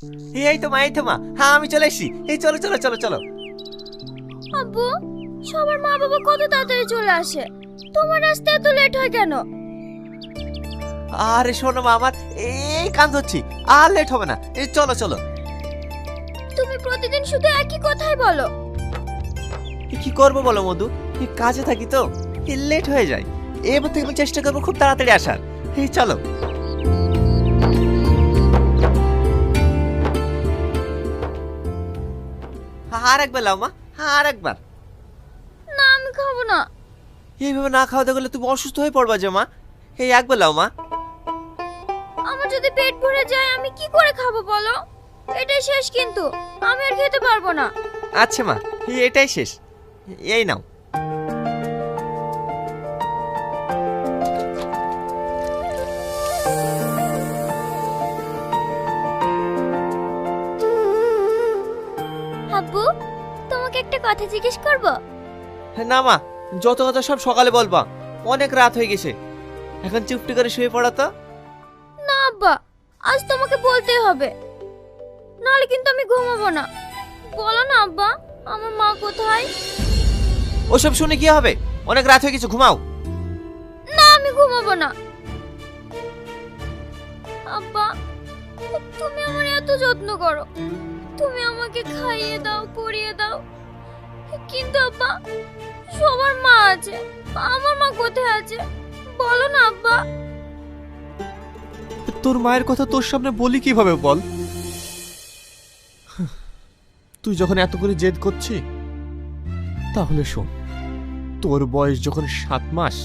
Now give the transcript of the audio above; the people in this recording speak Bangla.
এই তো মা, এই তো মা, হ্যাঁ আমি চলে এসেছি। এই চলো চলো চলো চলো। আব্বু, সবার মা বাবা কত তাড়াতাড়ি চলে আসে, তোমার আসতে এত লেট হয় কেন? আরে শোনো মা, আমার এই কান ধরছি, আর লেট হবে না। এই চলো চলো। তুমি প্রতিদিন শুধু একই কথাই বলো। কি করবো বলো মধু, এই কাজে থাকি তো, লেট হয়ে যায়। এবার থেকে আমি চেষ্টা করবো খুব তাড়াতাড়ি আসার। এই চলো। আর একবার লাও মা, আর একবার। না, আমি খাবো না। এইভাবে না খাওয়াতে গেলে তুমি অসুস্থ হয়ে পড়বা যে মা। এই একবার লাও মা। আমার যদি পেট ভরে যায় আমি কি করে খাবো বলো? এটাই শেষ, কিন্তু আমি আর খেতে পারবো না। আচ্ছা মা, এটাই শেষ। এই নাও। আব্বু, তোমাকে একটা কথা জিজ্ঞেস করব? না মা, যত কথা সব সকালে বলবা, অনেক রাত হয়ে গেছে। এখন চুপটি করে শুয়ে পড়া তো। না আব্বা, আজ তোমাকে বলতেই হবে, নাহলে কিন্তু আমি ঘুমাবো না। বলো না আব্বা, আমার মা কোথায়? ওসব শুনে কি হবে, অনেক রাত হয়ে গেছে, ঘুমাও। না, আমি ঘুমাবো না। আব্বা, তুমি আমার এত যত্ন করো, তুমি আমাকে খাইয়ে দাও, পরিয়ে দাও, কিন্তু আব্বা সবার মা আছে, আমার মা কোথায় আছে? বলো না আব্বা। তোর মায়ের কথা তোর সামনে বলি কিভাবে বল? তুই যখন এত করে জেদ করছিস, তাহলে শোন, তোর বয়স যখন 7 মাস